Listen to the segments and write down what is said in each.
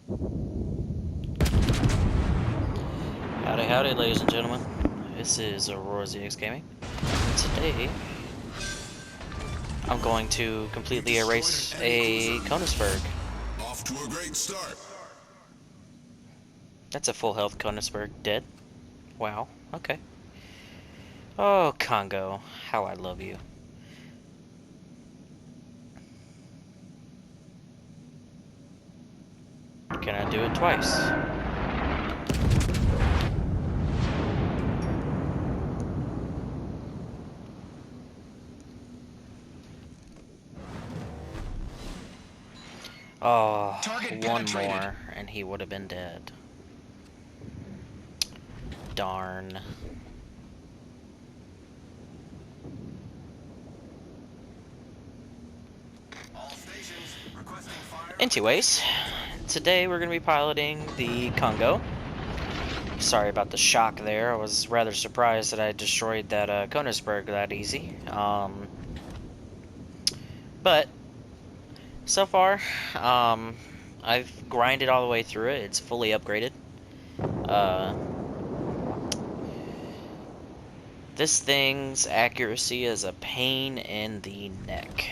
Howdy, howdy, ladies and gentlemen. This is Aurora ZX Gaming. And today, I'm going to completely erase a Koenigsberg. Off to a great start. That's a full health Koenigsberg. Dead? Wow. Okay. Oh, Kongo. How I love you. Can I do it twice? Oh, one more, and he would have been dead. Darn. Anyways, today we're going to be piloting the Kongo. Sorry about the shock there. I was rather surprised that I destroyed that Koenigsberg that easy. But so far, I've grinded all the way through it. It's fully upgraded. This thing's accuracy is a pain in the neck.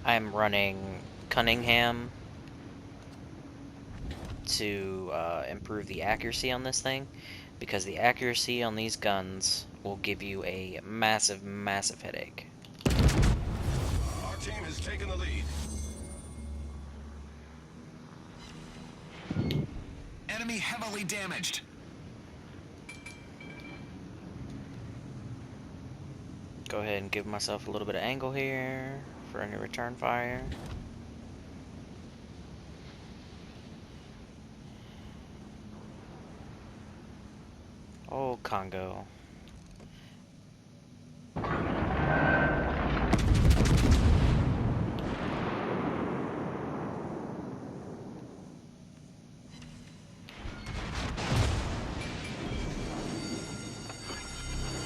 I'm running Cunningham to improve the accuracy on this thing, because the accuracy on these guns will give you a massive, massive headache. Our team has taken the lead. Enemy heavily damaged. Go ahead and give myself a little bit of angle here for any return fire. Oh, Kongo. The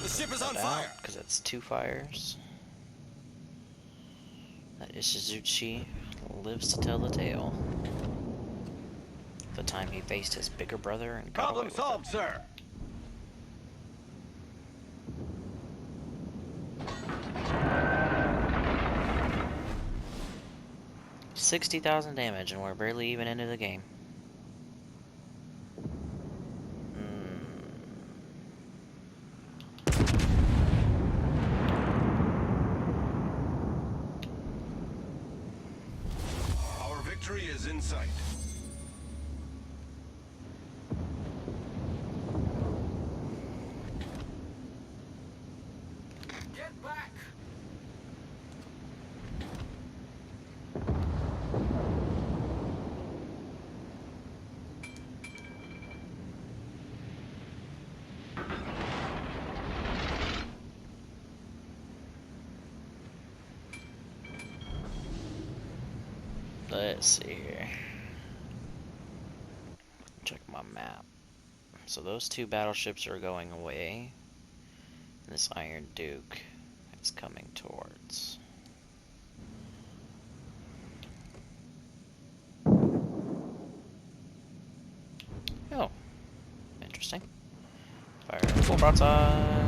ship is on fire. Because that's two fires. That Ishizuchi lives to tell the tale. The time he faced his bigger brother and got away with it. Problem solved, sir. 60,000 damage, and we're barely even into the game. Our victory is in sight. Get back! Let's see here. Check my map. So those two battleships are going away. And this Iron Duke is coming towards. Oh. Interesting. Fire full broadside.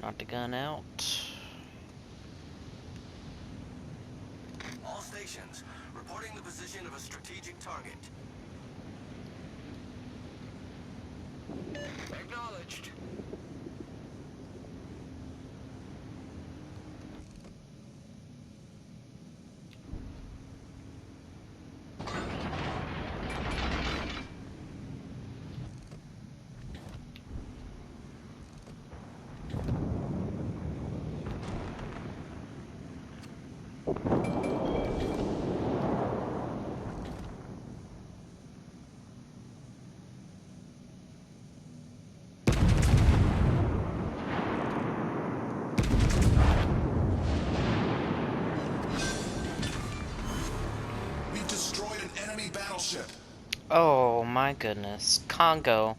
Knock the gun out. All stations, reporting the position of a strategic target. Acknowledged. We've destroyed an enemy battleship. Oh my goodness. Kongo.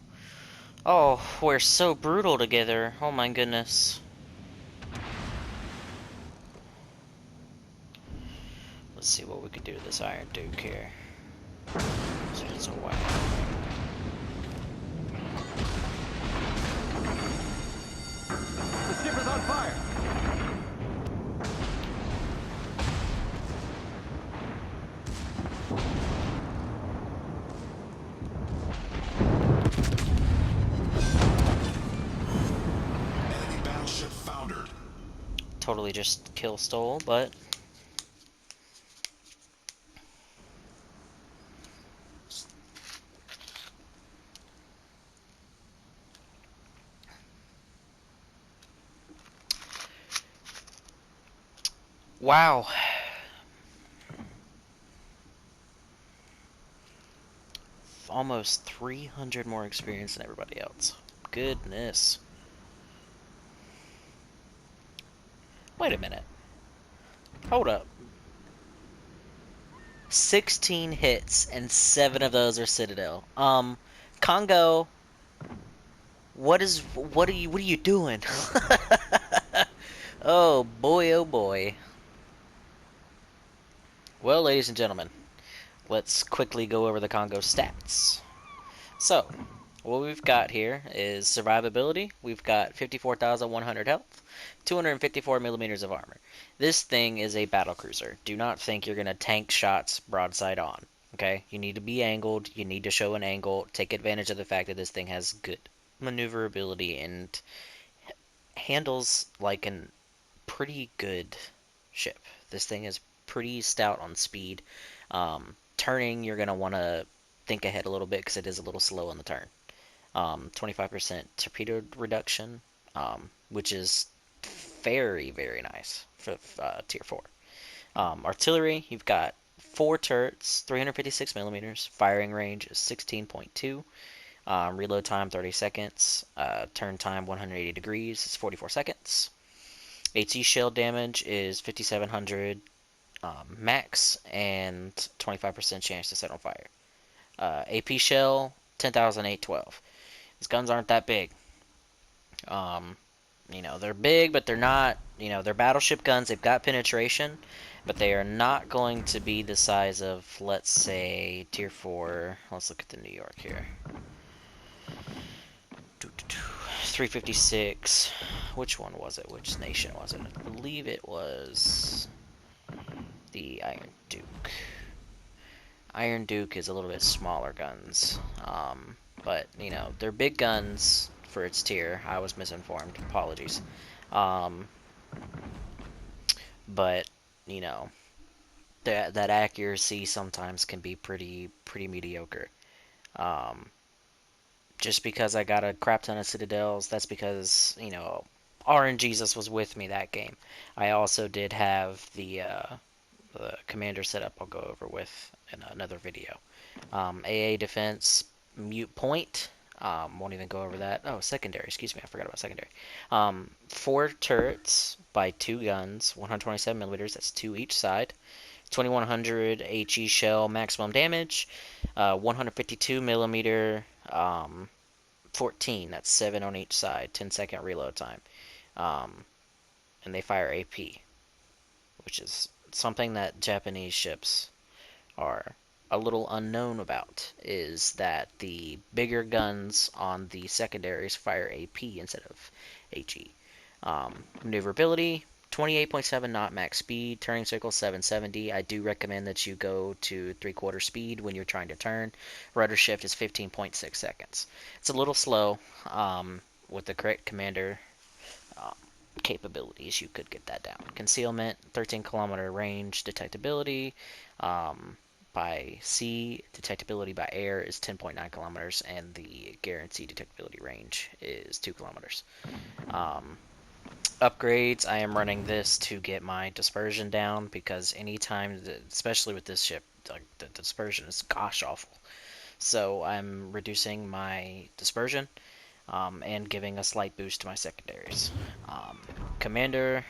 Oh, we're so brutal together. Oh my goodness. Let's see what we could do to this Iron Duke here. So it's a white. The ship is on fire. Enemy battleship foundered. Totally just kill stole, but wow. Almost 300 more experience than everybody else. Goodness. Wait a minute. Hold up. 16 hits and 7 of those are Citadel. Kongo, what are you doing? Oh boy, oh boy. Well, ladies and gentlemen, let's quickly go over the Kongo stats. So, what we've got here is survivability. We've got 54,100 health, 254 millimeters of armor. This thing is a battle cruiser. Do not think you're going to tank shots broadside on. Okay? You need to be angled. You need to show an angle. Take advantage of the fact that this thing has good maneuverability and handles like a pretty good ship. This thing is pretty stout on speed. Turning, you're going to want to think ahead a little bit because it is a little slow on the turn. 25% torpedo reduction, which is very, very nice for tier 4. Artillery, you've got 4 turrets, 356 millimeters, firing range is 16.2, reload time 30 seconds, turn time 180 degrees is 44 seconds. HE shell damage is 5700 max and 25% chance to set on fire. AP shell 10,812. These guns aren't that big. They're big, but they're not, they're battleship guns. They've got penetration, but they are not going to be the size of, let's say, tier 4. Let's look at the New York here. 356. Which one was it? Which nation was it? I believe it was the Iron Duke. Iron Duke is a little bit smaller guns. But, they're big guns for its tier. I was misinformed. Apologies. But, you know, that accuracy sometimes can be pretty mediocre. Um, just because I got a crap ton of Citadels, that's because, RNGesus was with me that game. I also did have the commander setup I'll go over with in another video. AA defense, mute point. Won't even go over that. Oh, secondary. Excuse me, I forgot about secondary. 4 turrets by 2 guns, 127 millimeters. That's 2 each side. 2100 HE shell maximum damage. 152 millimeter. 14. That's 7 on each side. 10-second reload time. And they fire AP, which is something that Japanese ships are a little unknown about, is that the bigger guns on the secondaries fire AP instead of HE. Maneuverability, 28.7 knot max speed, turning circle 770. I do recommend that you go to 3/4 speed when you're trying to turn. Rudder shift is 15.6 seconds. It's a little slow. With the correct commander capabilities, you could get that down. Concealment, 13-kilometer range. Detectability by sea, detectability by air is 10.9 kilometers, and the guaranteed detectability range is 2 kilometers. Upgrades, I am running this to get my dispersion down, because anytime, especially with this ship, the dispersion is gosh awful. So I'm reducing my dispersion and giving a slight boost to my secondaries. Commander,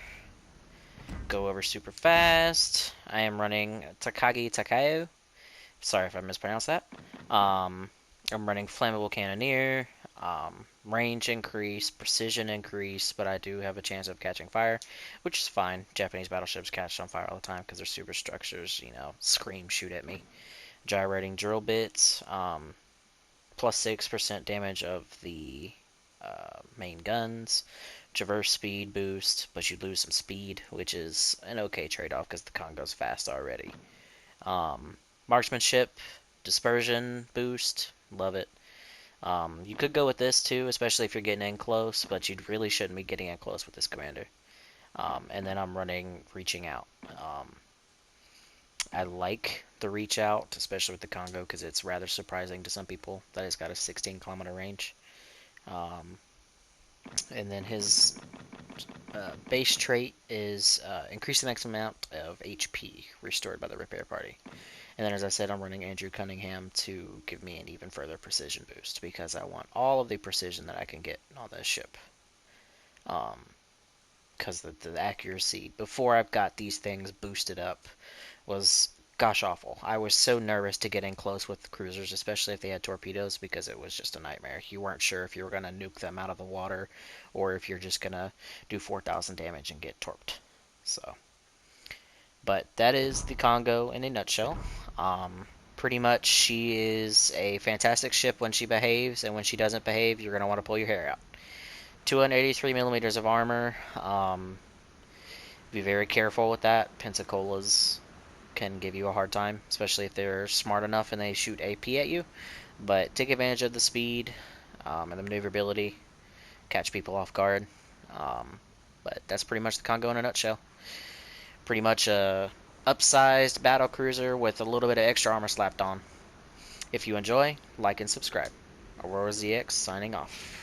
go over super fast. I am running Takagi Takayo. Sorry if I mispronounced that. I'm running Flammable Cannoneer. Range increase, precision increase, but I do have a chance of catching fire, which is fine. Japanese battleships catch on fire all the time because their superstructures, scream shoot at me. Gyrating drill bits, plus 6% damage of the main guns. Traverse speed boost, but you lose some speed, which is an okay trade-off because the Congo's fast already. Marksmanship, dispersion boost, love it. You could go with this too, especially if you're getting in close, but you really shouldn't be getting in close with this commander. And then I'm running reaching out. I like the reach out, especially with the Congo, because it's rather surprising to some people that it's got a 16-kilometer range. Um, and then his base trait is increase the next amount of HP restored by the repair party. And then, as I said, I'm running Andrew Cunningham to give me an even further precision boost because I want all of the precision that I can get on this ship. Because the accuracy before I've got these things boosted up was gosh awful. I was so nervous to get in close with the cruisers, especially if they had torpedoes, because it was just a nightmare. You weren't sure if you were going to nuke them out of the water or if you're just going to do 4,000 damage and get torped. So, but that is the Congo in a nutshell. Pretty much, she is a fantastic ship when she behaves, and when she doesn't behave, you're going to want to pull your hair out. 283 millimeters of armor. Be very careful with that. Pensacola's can give you a hard time, especially if they're smart enough and they shoot AP at you. But take advantage of the speed and the maneuverability, catch people off guard. But that's pretty much the Congo in a nutshell. Pretty much a upsized battle cruiser with a little bit of extra armor slapped on. If you enjoy, like and subscribe. Aurora ZX signing off.